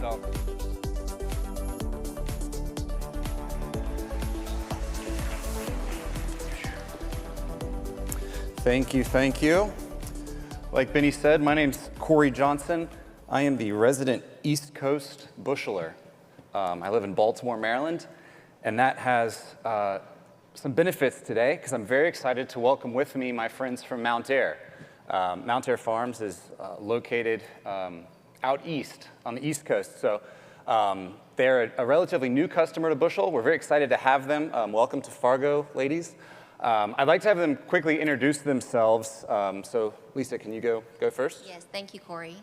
yourself. Thank you, thank you. Like Benny said, my name's Corey Johnson. I am the resident East Coast busheler. I live in Baltimore, Maryland, and that has some benefits today because I'm very excited to welcome with me my friends from Mountaire. Mountaire Farms is located out east on the East Coast, so they're a relatively new customer to Bushel. We're very excited to have them. Welcome to Fargo, ladies. I'd like to have them quickly introduce themselves. So Lisa, can you go first? Yes, thank you, Corey.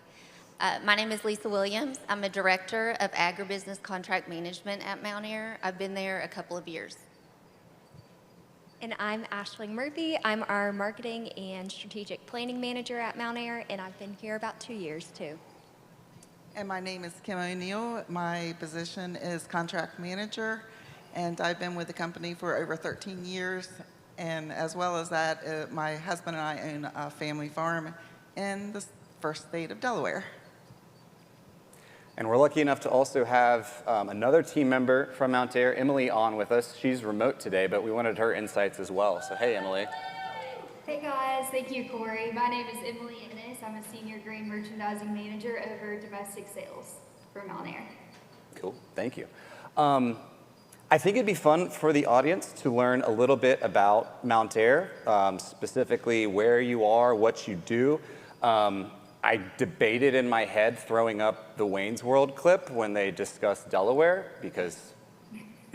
My name is Lisa Williams. I'm a director of agribusiness contract management at Mountaire. I've been there a couple of years. And I'm Ashling Murphy. I'm our marketing and strategic planning manager at Mountaire, and I've been here about 2 years too. And my name is Kim O'Neill. My position is contract manager, and I've been with the company for over 13 years. And as well as that, my husband and I own a family farm in the first state of Delaware. And we're lucky enough to also have another team member from Mountaire, Emily, on with us. She's remote today, but we wanted her insights as well. So hey, Emily. Hey guys, thank you, Corey. My name is Emily Ennis. I'm a senior grain merchandising manager over domestic sales for Mountaire. Cool, thank you. I think it'd be fun for the audience to learn a little bit about Mountaire, specifically where you are, what you do. I debated in my head throwing up the Wayne's World clip when they discussed Delaware, because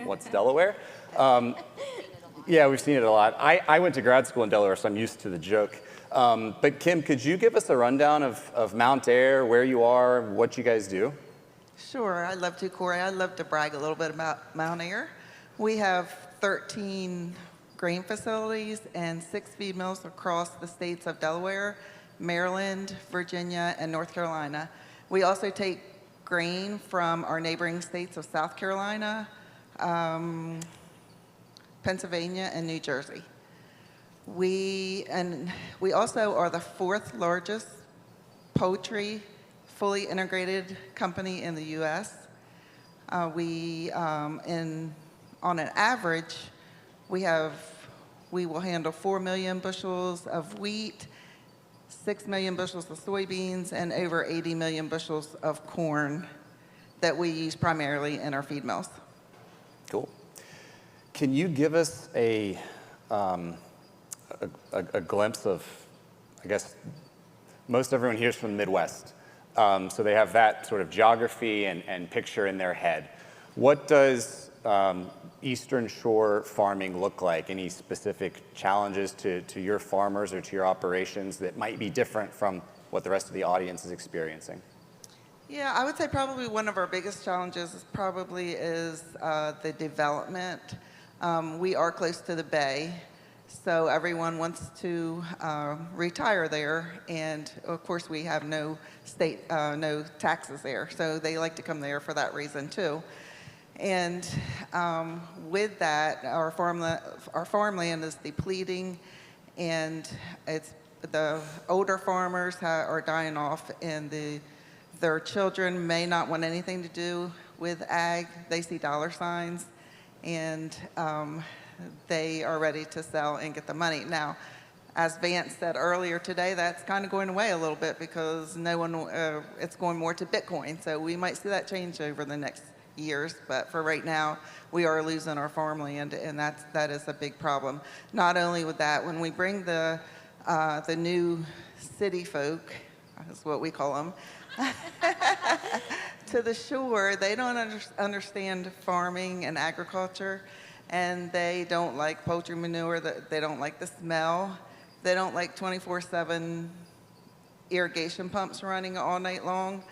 what's Delaware? Yeah, we've seen it a lot. I went to grad school in Delaware, so I'm used to the joke. But Kim, could you give us a rundown of Mountaire, where you are, what you guys do? Sure, I'd love to, Corey. I'd love to brag a little bit about Mountaire. We have 13 grain facilities and 6 feed mills across the states of Delaware, Maryland, Virginia, and North Carolina. We also take grain from our neighboring states of South Carolina, Pennsylvania, and New Jersey. We also are the 4th largest poultry fully integrated company in the U.S. On an average, we will handle 4 million bushels of wheat, 6 million bushels of soybeans, and over 80 million bushels of corn that we use primarily in our feed mills. Cool. Can you give us a glimpse of, I guess, most everyone here is from the Midwest, so they have that sort of geography and picture in their head. What does Eastern Shore farming look like? Any specific challenges to your farmers or to your operations that might be different from what the rest of the audience is experiencing? Yeah, I would say probably one of our biggest challenges is the development. We are close to the bay, so everyone wants to retire there, and of course we have no taxes there, so they like to come there for that reason too. And with that, our farmland is depleting, and the older farmers are dying off, and their children may not want anything to do with ag. They see dollar signs, and they are ready to sell and get the money. Now, as Vance said earlier today, that's kind of going away a little bit because it's going more to Bitcoin. So we might see that change over the next years, but for right now, we are losing our farmland, and that is a big problem. Not only with that, when we bring the new city folk, that's what we call them, to the shore, they don't understand farming and agriculture, and they don't like poultry manure. They don't like the smell. They don't like 24/7 irrigation pumps running all night long.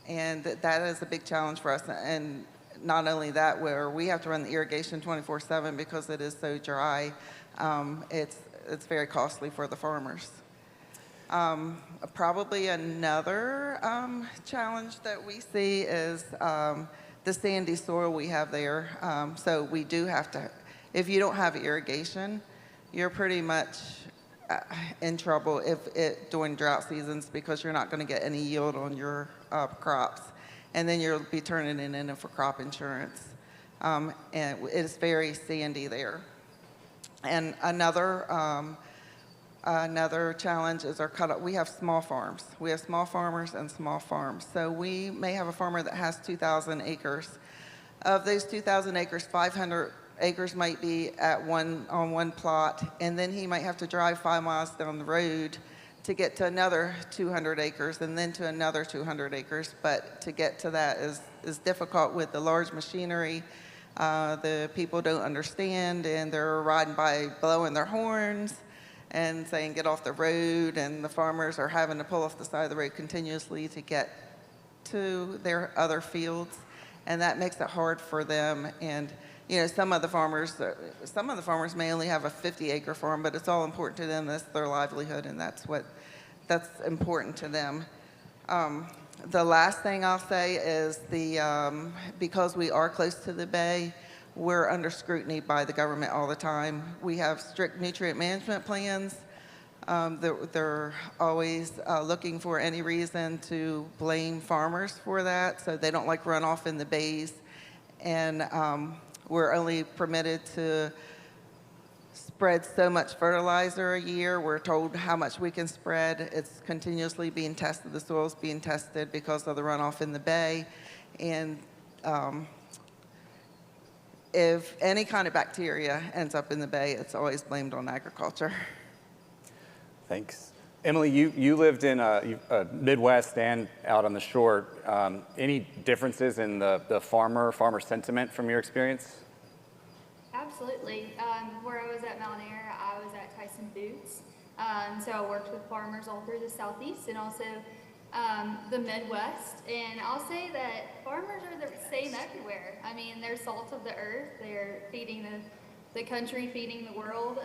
And that is a big challenge for us. And not only that, where we have to run the irrigation 24/7 because it is so dry, it's very costly for the farmers. Probably another challenge that we see is the sandy soil we have there. So we do have to, if you don't have irrigation, you're pretty much in trouble during drought seasons because you're not going to get any yield on your crops. and then you'll be turning it in for crop insurance. And it's very sandy there. And another challenge is our cutoff. We have small farms. We have small farmers and small farms. So we may have a farmer that has 2,000 acres. Of those 2,000 acres, 500 acres might be on one plot, and then he might have to drive 5 miles down the road to get to another 200 acres and then to another 200 acres. But to get to that is difficult with the large machinery. The people don't understand, and they're riding by blowing their horns and saying, get off the road, and the farmers are having to pull off the side of the road continuously to get to their other fields, and that makes it hard for them. And some of the farmers may only have a 50-acre farm, but it's all important to them. That's their livelihood, and that's important to them. The last thing I'll say is because we are close to the bay, we're under scrutiny by the government all the time. We have strict nutrient management plans. They're always looking for any reason to blame farmers for that, so they don't like runoff in the bays. And we're only permitted to spread so much fertilizer a year. We're told how much we can spread. It's continuously being tested. The soil's being tested because of the runoff in the bay. And if any kind of bacteria ends up in the bay, it's always blamed on agriculture. Thanks. Emily, you lived in Midwest and out on the shore. Any differences in the farmer sentiment from your experience? Absolutely. Where I was at Mountaire, I was at Tyson Foods. So I worked with farmers all through the Southeast and also the Midwest. And I'll say that farmers are the same everywhere. I mean, they're salt of the earth. They're feeding the country, feeding the world.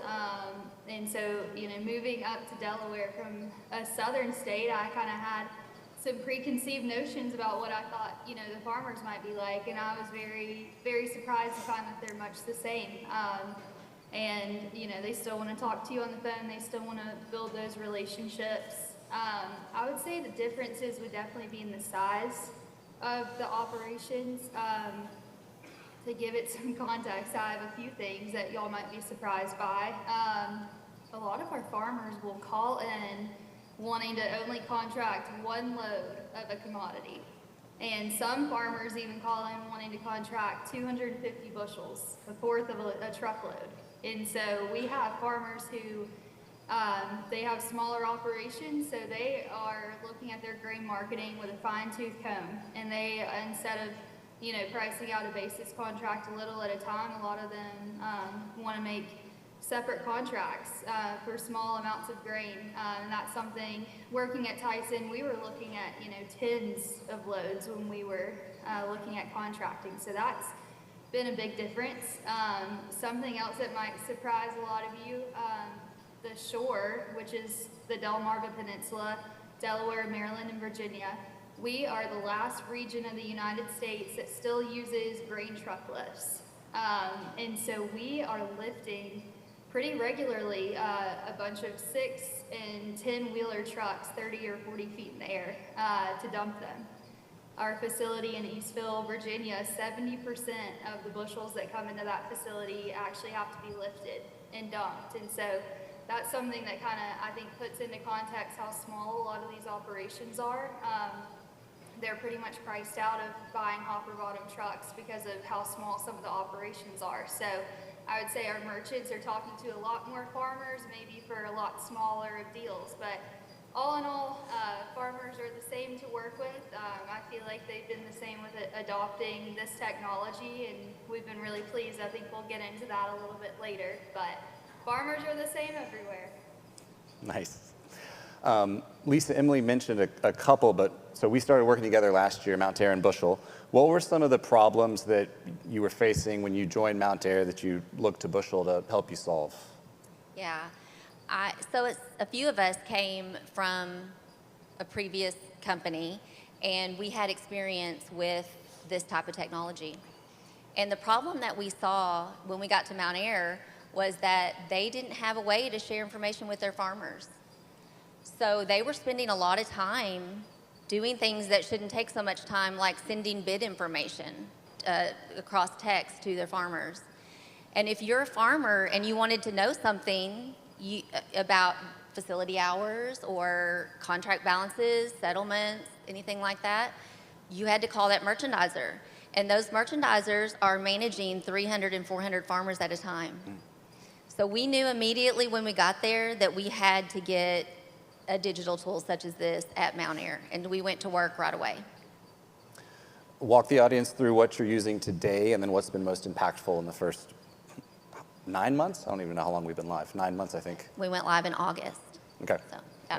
And so, moving up to Delaware from a southern state, I kind of had some preconceived notions about what I thought, the farmers might be like, and I was very, very surprised to find that they're much the same. And, they still want to talk to you on the phone. They still want to build those relationships. I would say the differences would definitely be in the size of the operations. To give it some context, I have a few things that y'all might be surprised by. A lot of our farmers will call in wanting to only contract one load of a commodity. And some farmers even call in wanting to contract 250 bushels, a fourth of a truckload. And so we have farmers who, they have smaller operations, so they are looking at their grain marketing with a fine-tooth comb. And they, instead of pricing out a basis contract a little at a time, a lot of them want to make separate contracts for small amounts of grain. And that's something, working at Tyson, we were looking at, tens of loads when we were looking at contracting. So that's been a big difference. Something else that might surprise a lot of you, the shore, which is the Delmarva Peninsula, Delaware, Maryland, and Virginia. We are the last region of the United States that still uses grain truck lifts. And so we are lifting pretty regularly a bunch of 6 and 10-wheeler trucks 30 or 40 feet in the air to dump them. Our facility in Eastville, Virginia, 70% of the bushels that come into that facility actually have to be lifted and dumped. And so that's something that kind of, I think, puts into context how small a lot of these operations are. They're pretty much priced out of buying hopper bottom trucks because of how small some of the operations are. So I would say our merchants are talking to a lot more farmers, maybe for a lot smaller of deals. But all in all, farmers are the same to work with. I feel like they've been the same with adopting this technology, and we've been really pleased. I think we'll get into that a little bit later. But farmers are the same everywhere. Nice. Lisa, Emily mentioned a couple, but so we started working together last year, Mountaire and Bushel. What were some of the problems that you were facing when you joined Mountaire that you looked to Bushel to help you solve? Yeah. So a few of us came from a previous company, and we had experience with this type of technology. And the problem that we saw when we got to Mountaire was that they didn't have a way to share information with their farmers. So they were spending a lot of time doing things that shouldn't take so much time, like sending bid information across text to their farmers. And if you're a farmer and you wanted to know something about facility hours or contract balances, settlements, anything like that, you had to call that merchandiser. And those merchandisers are managing 300 and 400 farmers at a time. So we knew immediately when we got there that we had to get a digital tool such as this at Mountaire, and we went to work right away. Walk the audience through what you're using today and then what's been most impactful in the first 9 months? I don't even know how long we've been live. 9 months, I think. We went live in August. Okay. So, yeah.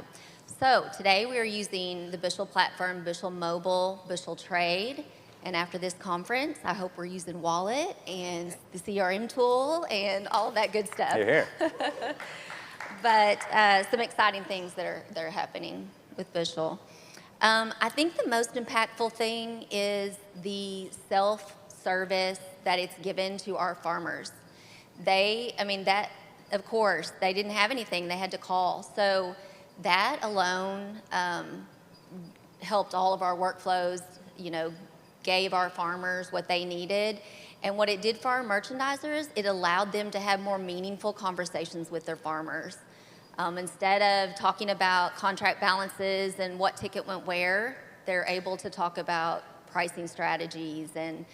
So today we are using the Bushel platform, Bushel Mobile, Bushel Trade. And after this conference, I hope we're using Wallet and the CRM tool and all of that good stuff. Here, here. But some exciting things that are happening with Bushel. I think the most impactful thing is the self-service that it's given to our farmers. Of course, they didn't have anything, they had to call. So that alone helped all of our workflows, gave our farmers what they needed. And what it did for our merchandisers, it allowed them to have more meaningful conversations with their farmers. Instead of talking about contract balances and what ticket went where, they're able to talk about pricing strategies and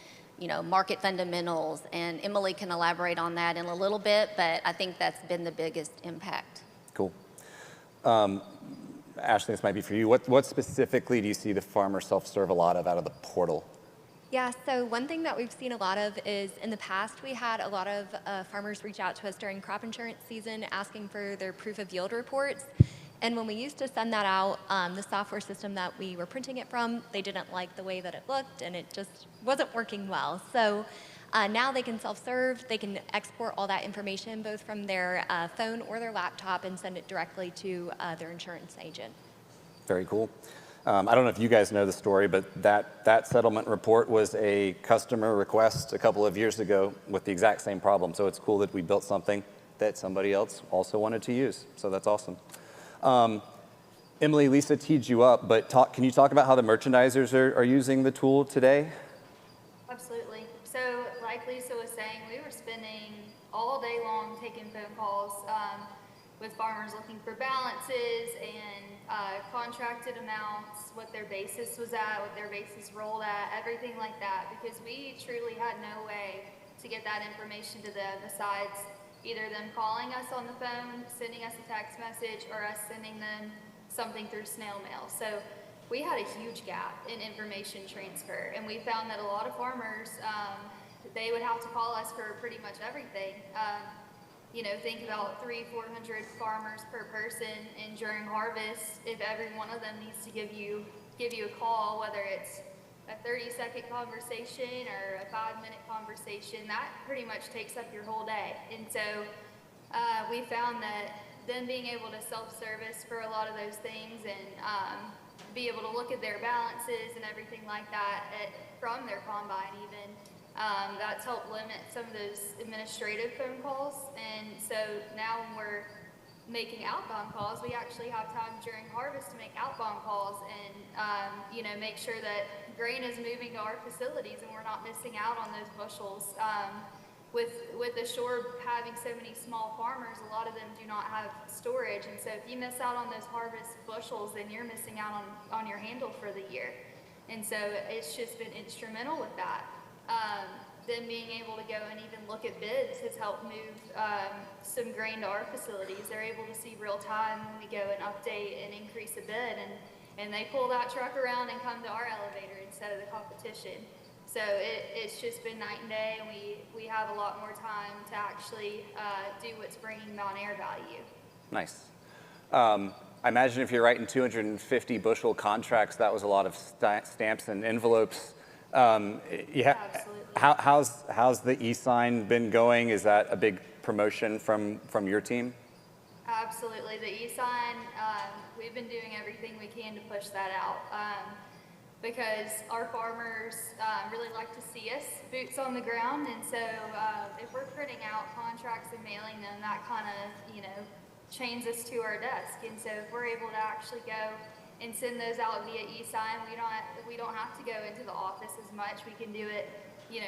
market fundamentals. And Emily can elaborate on that in a little bit, but I think that's been the biggest impact. Cool. Ashley, this might be for you. What specifically do you see the farmer self-serve a lot of out of the portal? Yeah, so one thing that we've seen a lot of is in the past we had a lot of farmers reach out to us during crop insurance season asking for their proof of yield reports. And when we used to send that out, the software system that we were printing it from, they didn't like the way that it looked and it just wasn't working well. So now they can self-serve, they can export all that information both from their phone or their laptop and send it directly to their insurance agent. Very cool. I don't know if you guys know the story, but that settlement report was a customer request a couple of years ago with the exact same problem. So it's cool that we built something that somebody else also wanted to use. So that's awesome. Emily, Lisa teed you up, but can you talk about how the merchandisers are using the tool today? Absolutely. So like Lisa was saying, we were spending all day long taking phone calls with farmers looking for balances and contracted amounts, what their basis was at, what their basis rolled at, everything like that, because we truly had no way to get that information to them besides either them calling us on the phone, sending us a text message, or us sending them something through snail mail. So we had a huge gap in information transfer, and we found that a lot of farmers, they would have to call us for pretty much everything. Think about 300-400 farmers per person, and during harvest, if every one of them needs to give you a call, whether it's a 30-second conversation or a 5-minute conversation, that pretty much takes up your whole day. And so we found that them being able to self-service for a lot of those things and be able to look at their balances and everything like that from their combine even, that's helped limit some of those administrative phone calls. And so now when we're making outbound calls, we actually have time during harvest to make outbound calls and make sure that grain is moving to our facilities and we're not missing out on those bushels. With the shore having so many small farmers, a lot of them do not have storage, and so if you miss out on those harvest bushels, then you're missing out on your handle for the year. And so it's just been instrumental with that. Then being able to go and even look at bids has helped move some grain to our facilities. They're able to see real time when we go and update and increase a bid, and they pull that truck around and come to our elevator instead of the competition. So it's just been night and day, and we have a lot more time to actually do what's bringing Mountaire value. Nice. I imagine if you're writing 250 bushel contracts, that was a lot of stamps and envelopes. Absolutely. How's the e-sign been going? Is that a big promotion from your team? Absolutely. The e-sign, we've been doing everything we can to push that out because our farmers really like to see us, boots on the ground. And so if we're printing out contracts and mailing them, that kind of, chains us to our desk. And so if we're able to actually go and send those out via e-sign. We don't have to go into the office as much. We can do it,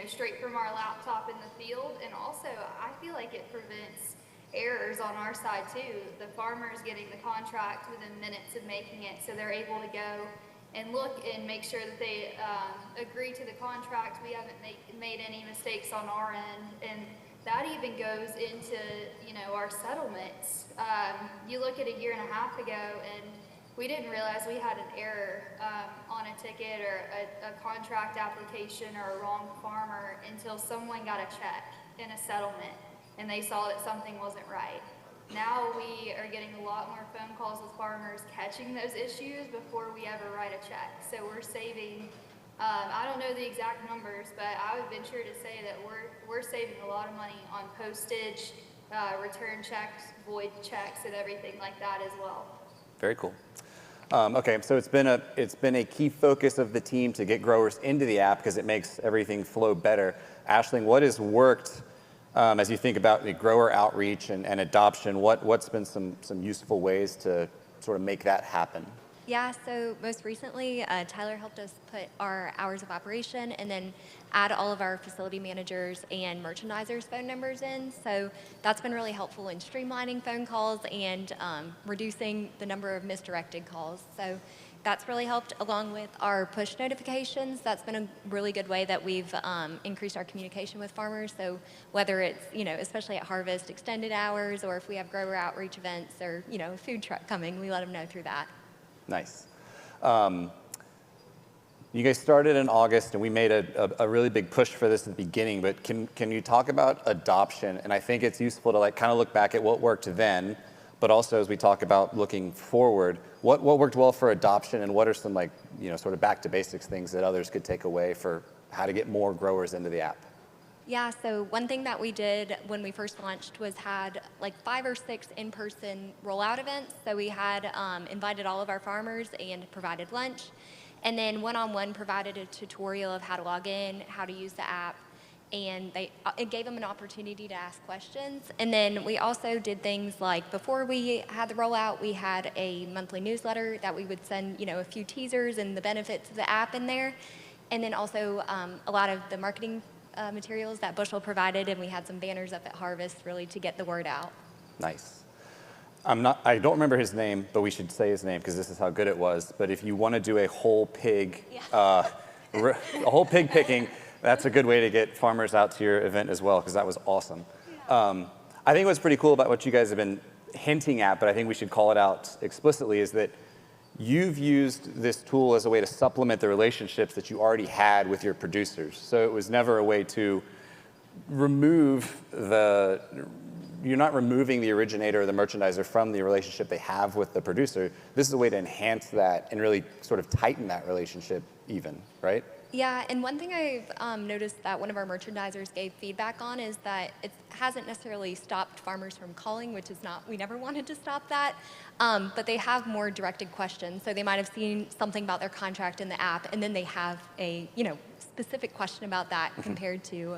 straight from our laptop in the field. And also, I feel like it prevents errors on our side too. The farmer's getting the contract within minutes of making it, so they're able to go and look and make sure that they agree to the contract. We haven't made any mistakes on our end, and that even goes into our settlements. You look at a year and a half ago, and we didn't realize we had an error on a ticket or a contract application or a wrong farmer until someone got a check in a settlement and they saw that something wasn't right. Now we are getting a lot more phone calls with farmers catching those issues before we ever write a check. So we're saving, I don't know the exact numbers, but I would venture to say that we're saving a lot of money on postage, return checks, void checks, and everything like that as well. Very cool. Okay, so it's been a key focus of the team to get growers into the app because it makes everything flow better. Aisling, what has worked as you think about the grower outreach and adoption? What's been some useful ways to sort of make that happen? Yeah, so most recently, Tyler helped us put our hours of operation and then add all of our facility managers and merchandisers' phone numbers in. So that's been really helpful in streamlining phone calls and reducing the number of misdirected calls. So that's really helped, along with our push notifications. That's been a really good way that we've increased our communication with farmers. So whether it's, especially at harvest, extended hours, or if we have grower outreach events or, a food truck coming, we let them know through that. Nice. You guys started in August, and we made a really big push for this at the beginning, but can you talk about adoption? And I think it's useful to kind of look back at what worked then, but also as we talk about looking forward, what worked well for adoption, and what are some sort of back to basics things that others could take away for how to get more growers into the app? Yeah, so one thing that we did when we first launched was had 5 or 6 in-person rollout events. So we had invited all of our farmers and provided lunch. And then one-on-one provided a tutorial of how to log in, how to use the app. And it gave them an opportunity to ask questions. And then we also did things like, before we had the rollout, we had a monthly newsletter that we would send, a few teasers and the benefits of the app in there. And then also a lot of the marketing materials that Bushel provided, and we had some banners up at Harvest really to get the word out. Nice. I don't remember his name, but we should say his name because this is how good it was. But if you want to do a whole pig, a whole pig picking, that's a good way to get farmers out to your event as well, because that was awesome. Yeah. I think what's pretty cool about what you guys have been hinting at, but I think we should call it out explicitly, is that you've used this tool as a way to supplement the relationships that you already had with your producers. So it was never a way to remove you're not removing the originator or the merchandiser from the relationship they have with the producer. This is a way to enhance that and really sort of tighten that relationship even, right? Yeah, and one thing I've noticed that one of our merchandisers gave feedback on is that it hasn't necessarily stopped farmers from calling, which is we never wanted to stop that, but they have more directed questions. So they might have seen something about their contract in the app, and then they have a, specific question about that compared to,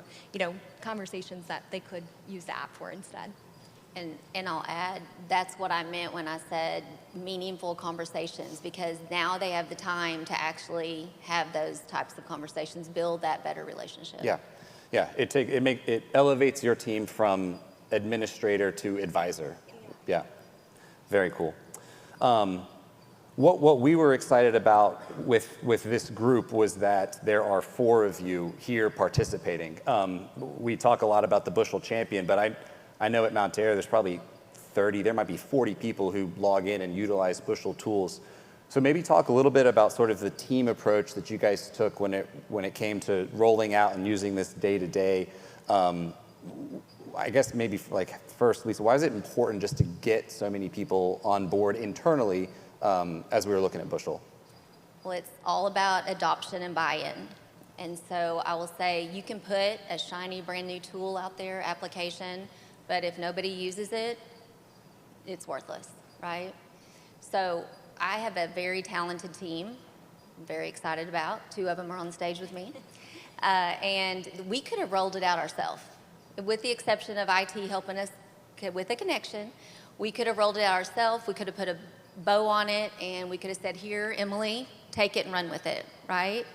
conversations that they could use the app for instead. And I'll add, that's what I meant when I said meaningful conversations, because now they have the time to actually have those types of conversations, build that better relationship. Yeah, yeah. It elevates your team from administrator to advisor. Yeah, very cool. What we were excited about with this group was that there are 4 of you here participating. We talk a lot about the Bushel Champion, but I know at Mountaire there's probably 30, there might be 40 people who log in and utilize Bushel tools. So maybe talk a little bit about sort of the team approach that you guys took when it came to rolling out and using this day to day. I guess maybe first, Lisa, why is it important just to get so many people on board internally as we were looking at Bushel? Well, it's all about adoption and buy-in. And so I will say you can put a shiny brand new tool out there, application, but if nobody uses it, it's worthless, right? So I have a very talented team I'm very excited about. 2 of them are on stage with me. And we could have rolled it out ourselves. With the exception of IT helping us with a connection, we could have rolled it out ourselves. We could have put a bow on it, and we could have said, here, Emily, take it and run with it, right?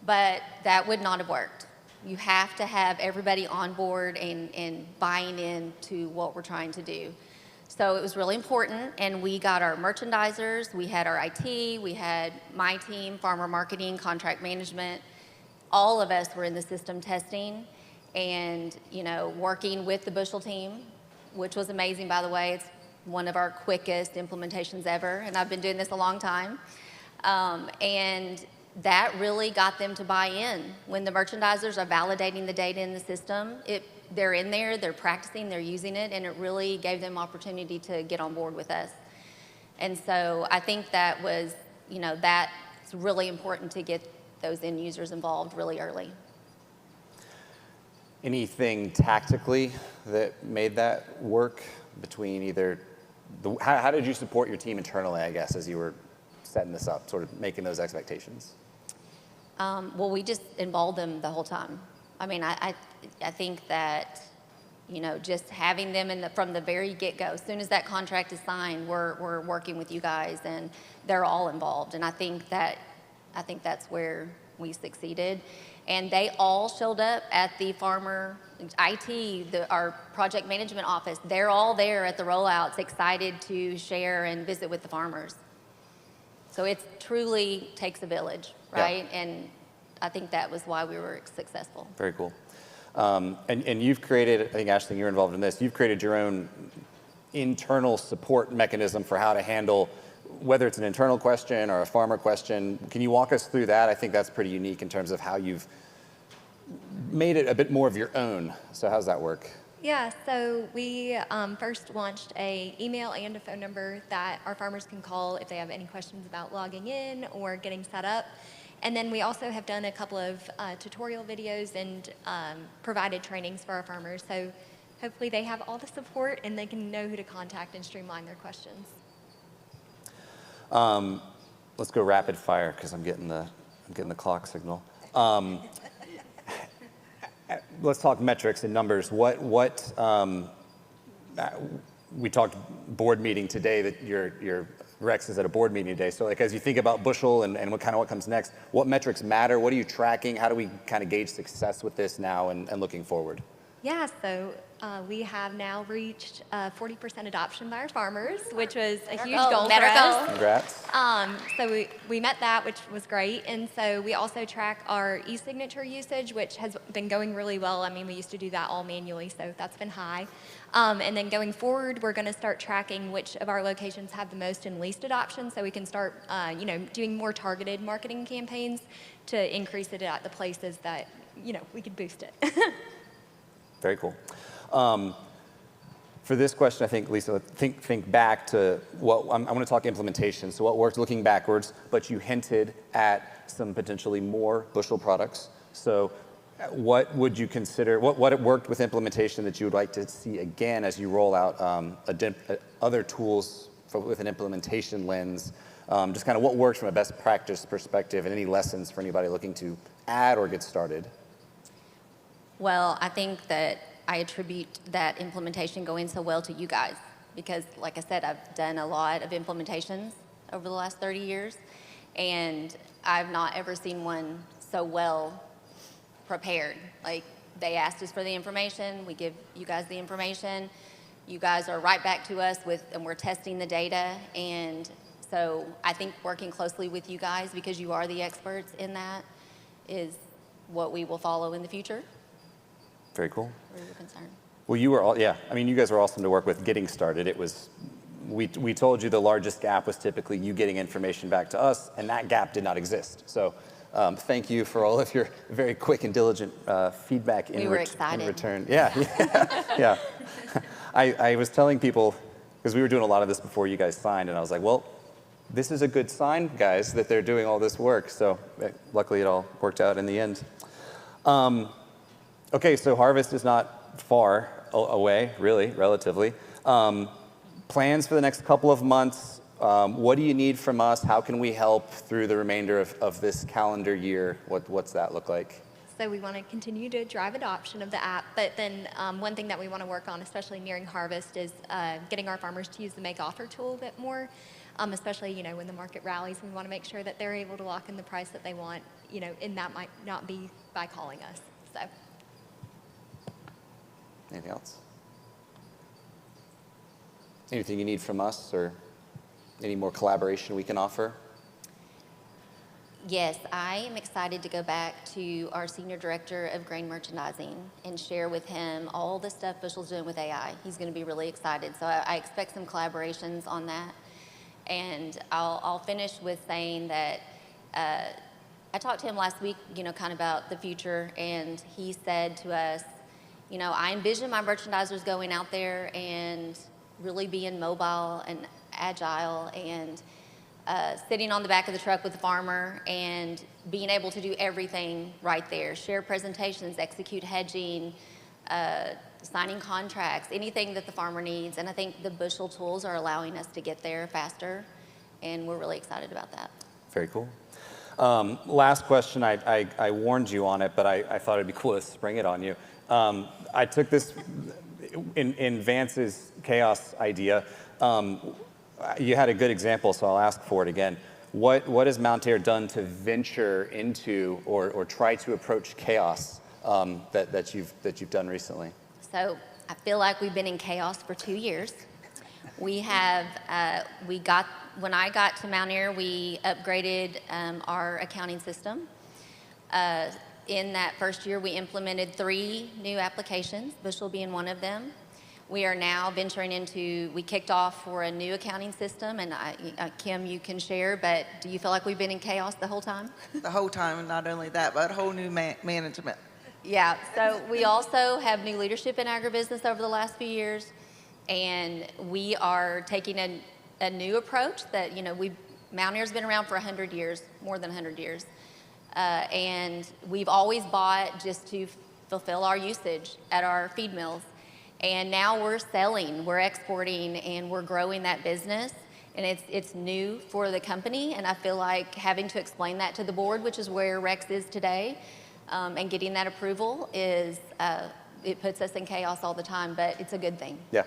But that would not have worked. You have to have everybody on board and buying into what we're trying to do. So it was really important, and we got our merchandisers, we had our IT, we had my team, farmer marketing, contract management. All of us were in the system testing and, working with the bushel team, which was amazing, by the way. It's one of our quickest implementations ever, and I've been doing this a long time. And that really got them to buy in. When the merchandisers are validating the data in the system, they're in there, they're practicing, they're using it, and it really gave them opportunity to get on board with us. And so I think that was, that's really important to get those end users involved really early. Anything tactically that made that work between either, how did you support your team internally, I guess, as you were setting this up, sort of making those expectations? Well, we just involved them the whole time. I mean, I think that, just having them from the very get-go, as soon as that contract is signed, we're working with you guys, and they're all involved. And I think that's where we succeeded. And they all showed up at the farmer IT, our project management office. They're all there at the rollouts, excited to share and visit with the farmers. So it truly takes a village, right? Yeah. And I think that was why we were successful. Very cool. And you've created, I think, Ashley, you're involved in this, you've created your own internal support mechanism for how to handle, whether it's an internal question or a farmer question. Can you walk us through that? I think that's pretty unique in terms of how you've made it a bit more of your own. So how's that work? Yeah, so we first launched an email and a phone number that our farmers can call if they have any questions about logging in or getting set up. And then we also have done a couple of tutorial videos and provided trainings for our farmers. So hopefully they have all the support and they can know who to contact and streamline their questions. Let's go rapid fire because I'm getting the clock signal. Let's talk metrics and numbers. We talked board meeting today, that your Rex is at a board meeting today. So as you think about bushel and what comes next, what metrics matter? What are you tracking? How do we kind of gauge success with this now and looking forward? Yeah, so we have now reached 40% adoption by our farmers, which was a huge goal for us. Congrats. So we met that, which was great. And so we also track our e-signature usage, which has been going really well. I mean, we used to do that all manually, so that's been high. And then going forward, we're going to start tracking which of our locations have the most and least adoption, so we can start, doing more targeted marketing campaigns to increase it at the places that, we could boost it. Very cool. For this question, I think, Lisa, think back to what I want to talk implementation. So what worked looking backwards, but you hinted at some potentially more bushel products. So what would you consider, what worked with implementation that you would like to see again as you roll out other tools with an implementation lens? Just kind of what works from a best practice perspective, and any lessons for anybody looking to add or get started? Well, I think that I attribute that implementation going so well to you guys because, like I said, I've done a lot of implementations over the last 30 years, and I've not ever seen one so well prepared. Like, they asked us for the information, we give you guys the information, you guys are right back to us and we're testing the data, and so I think working closely with you guys, because you are the experts in that, is what we will follow in the future. Very cool. Where you're concerned. Well, you were you guys were awesome to work with getting started. It was, we told you the largest gap was typically you getting information back to us, and that gap did not exist. So thank you for all of your very quick and diligent feedback in return. Yeah. I was telling people, because we were doing a lot of this before you guys signed, and I was like, well, this is a good sign, guys, that they're doing all this work. So luckily it all worked out in the end. Okay, so harvest is not far away, really, relatively. Plans for the next couple of months. What do you need from us? How can we help through the remainder of this calendar year? What's that look like? So we want to continue to drive adoption of the app, but then one thing that we want to work on, especially nearing harvest, is getting our farmers to use the Make Offer tool a bit more. especially, when the market rallies. We want to make sure that they're able to lock in the price that they want, and that might not be by calling us. So. Anything else? Anything you need from us, or any more collaboration we can offer? Yes, I am excited to go back to our Senior Director of Grain Merchandising and share with him all the stuff Bushel's doing with AI. He's going to be really excited. So I expect some collaborations on that. And I'll finish with saying that I talked to him last week, kind of about the future, and he said to us, I envision my merchandisers going out there and really being mobile and agile and sitting on the back of the truck with the farmer and being able to do everything right there. Share presentations, execute hedging, signing contracts, anything that the farmer needs. And I think the Bushel tools are allowing us to get there faster, and we're really excited about that. Very cool. Last question, I warned you on it, but I thought it'd be cool to spring it on you. I took this in Vance's chaos idea. You had a good example, so I'll ask for it again. What has Mountaire done to venture into or try to approach chaos that you've done recently? So I feel like we've been in chaos for 2 years. When I got to Mountaire, we upgraded our accounting system. In that first year, we implemented 3 new applications, Bushel being one of them. We are now venturing we kicked off for a new accounting system, and Kim, you can share, but do you feel like we've been in chaos the whole time? The whole time, and not only that, but whole new management. Yeah, so we also have new leadership in agribusiness over the last few years, and we are taking a new approach that, Mountaire's been around for 100 years, more than 100 years, and we've always bought just to fulfill our usage at our feed mills. And now we're selling, we're exporting, and we're growing that business. And it's new for the company, and I feel like having to explain that to the board, which is where Rex is today, and getting that approval it puts us in chaos all the time, but it's a good thing. Yeah.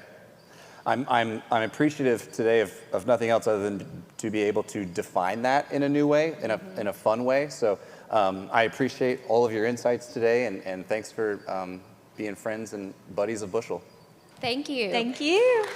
I'm appreciative today of nothing else other than to be able to define that in a new way, in a fun way. So I appreciate all of your insights today, and thanks for being friends and buddies of Bushel. Thank you. Thank you.